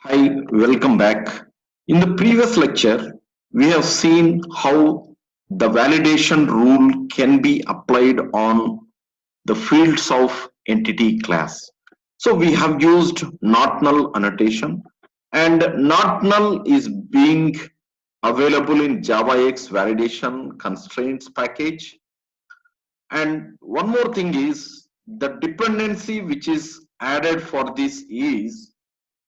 Hi, welcome back. In the previous lecture, we have seen how the validation rule can be applied on the fields of entity class. So we have used not null annotation, and not null is being available in JavaX validation constraints package. And one more thing is the dependency which is added for this is,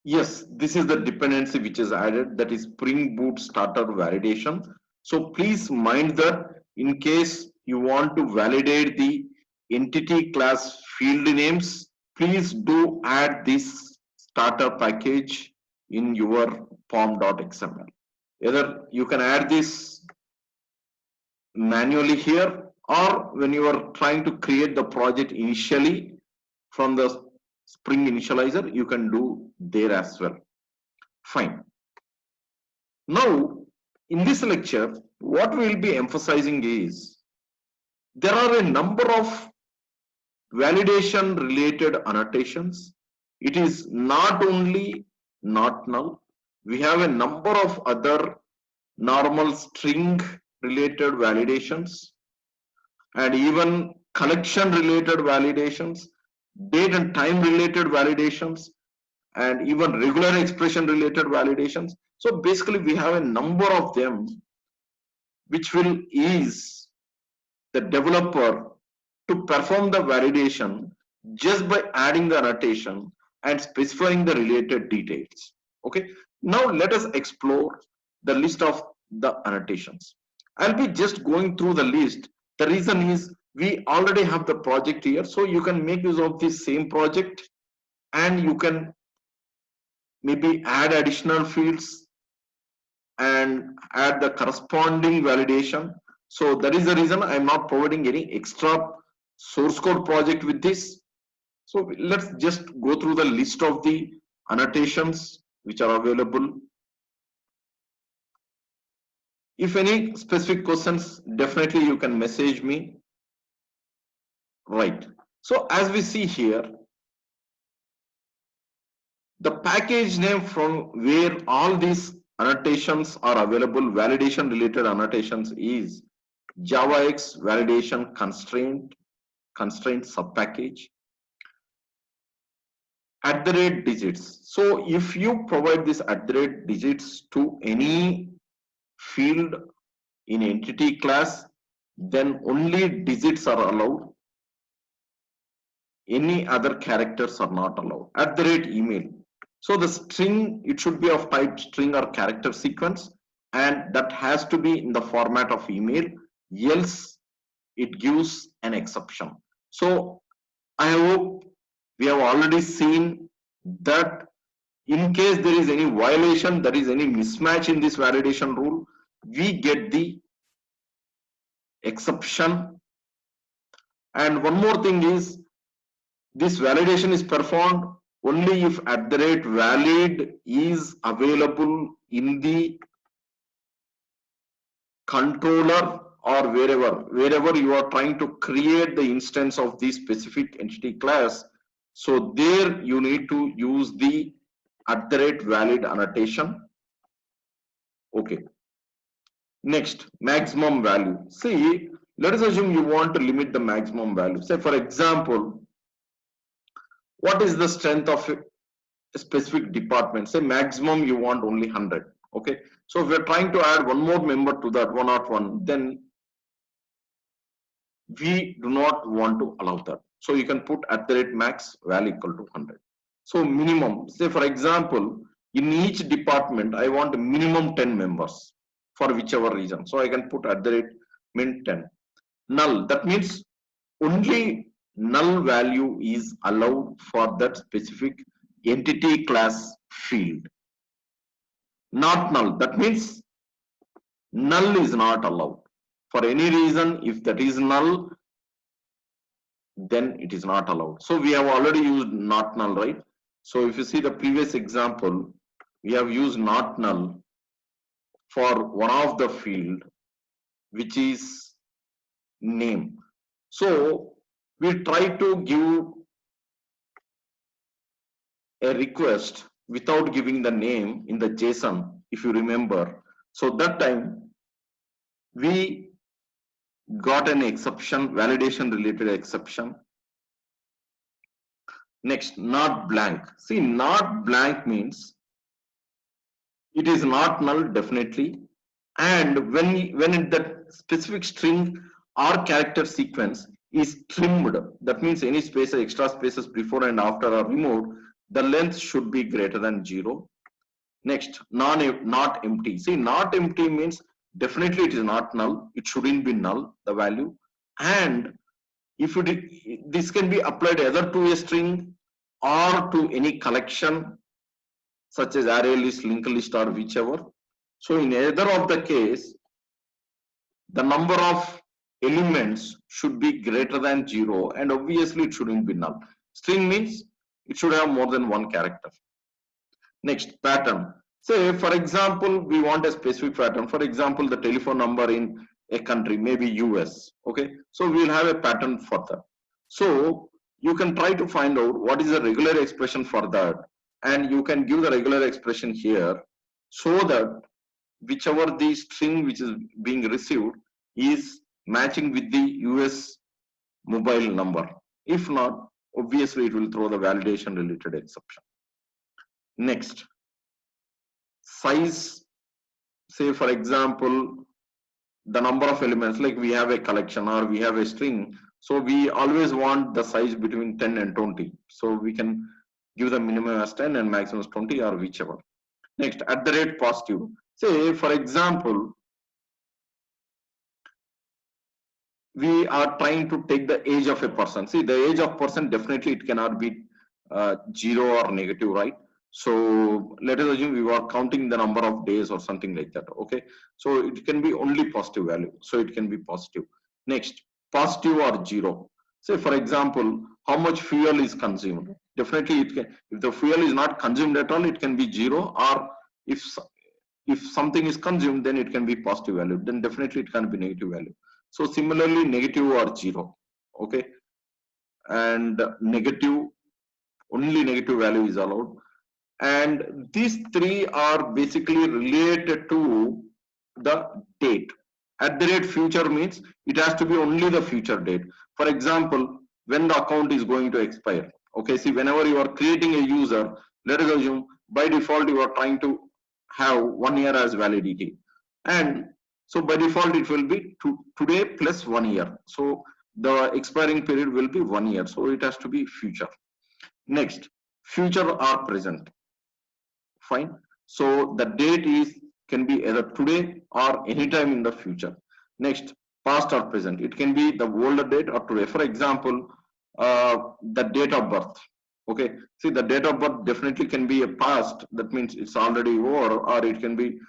yes, this is the dependency which is added, that is Spring Boot starter validation. So please mind that in case you want to validate the entity class field names, please do add this starter package in your form.xml. Either you can add this manually here, or when you are trying to create the project initially from the Spring initializer, you can do there as well. Fine. Now, in this lecture, what we will be emphasizing is there are a number of validation related annotations. It is not only not null. We have a number of other normal string related validations and even collection related validations, date and time related validations, and even regular expression related validations. So basically we have a number of them which will ease the developer to perform the validation just by adding the annotation and specifying the related details. Okay, now let us explore the list of the annotations. I'll be just going through the list. The reason is we already have the project here, so you can make use of this same project and you can maybe add additional fields and add the corresponding validation. So that is the reason I'm not providing any extra source code project with this. So let's just go through the list of the annotations which are available. If any specific questions, definitely you can message me. Right. So as we see here, the package name from where all these annotations are available, validation related annotations, is JavaX validation constraint subpackage @digits. So if you provide this @digits to any field in entity class, then only digits are allowed. Any other characters are not allowed. @email. So the string, it should be of type string or character sequence, and that has to be in the format of email, else it gives an exception. So I hope we have already seen that in case there is any violation, there is any mismatch in this validation rule, we get the exception. And one more thing is, this validation is performed only if @valid is available in the controller or wherever you are trying to create the instance of the specific entity class. So there you need to use the @valid annotation. Okay. Next, maximum value. See, let us assume you want to limit the maximum value. Say for example, what is the strength of a specific department? Say maximum you want only 100. Okay, so if we're trying to add one more member to that 101, then we do not want to allow that. So you can put @max value equal to 100. So minimum, say for example, in each department I want minimum 10 members for whichever reason. So I can put @min 10. Null, that means only null value is allowed for that specific entity class field. Not null, that means null is not allowed. For any reason, if that is null, then it is not allowed. So we have already used not null, right? So if you see the previous example, we have used not null for one of the field, which is name. So we try to give a request without giving the name in the JSON, if you remember. So that time we got an exception, validation related exception. Next, not blank. See, not blank means it is not null definitely. And when that specific string or character sequence is trimmed, that means any spaces, extra spaces before and after are removed, the length should be greater than 0. Next, not empty. See, not empty means definitely it is not null. It shouldn't be null, the value. And if this can be applied either to a string or to any collection such as array list, linked list, or whichever. So in either of the case, the number of elements should be greater than 0, and obviously it shouldn't be null. String means it should have more than one character. Next, pattern. Say, for example, we want a specific pattern. For example, the telephone number in a country, maybe US. Okay, so we'll have a pattern for that. So you can try to find out what is the regular expression for that, and you can give the regular expression here, so that whichever the string which is being received is matching with the US mobile number. If not, obviously it will throw the validation related exception. Next, size. Say for example, the number of elements, like we have a collection or we have a string, so we always want the size between 10 and 20. So we can give the minimum as 10 and maximum as 20, or whichever. Next, @ positive. Say for example, we are trying to take the age of a person. See, the age of person, definitely it cannot be 0 or negative, right? So let us assume we are counting the number of days or something like that. Okay, so it can be only positive value, so it can be positive. Next, positive or 0. Say for example, how much fuel is consumed. Definitely it can, if the fuel is not consumed at all, it can be 0, or if something is consumed, then it can be positive value, then definitely it can be negative value. So similarly, negative or 0. Okay, and negative, only negative value is allowed. And these three are basically related to the date. @ future means it has to be only the future date. For example, when the account is going to expire. Okay, see, whenever you are creating a user, let us assume by default you are trying to have 1 year as validity, and so by default it will be today plus 1 year. So the expiring period will be 1 year, so it has to be future. Next, future or present. Fine. So the date can be either today or anytime in the future. Next, past or present. It can be the older date or today. For example, the date of birth. Okay. See, the date of birth definitely can be a past. That means it's already over, or it can be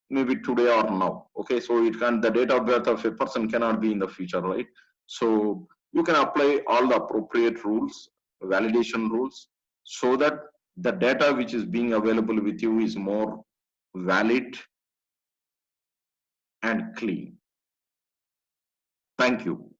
maybe today or now. Okay. So it can, the date of birth of a person cannot be in the future, right? So you can apply all the appropriate rules, validation rules, so that the data which is being available with you is more valid and clean. Thank you.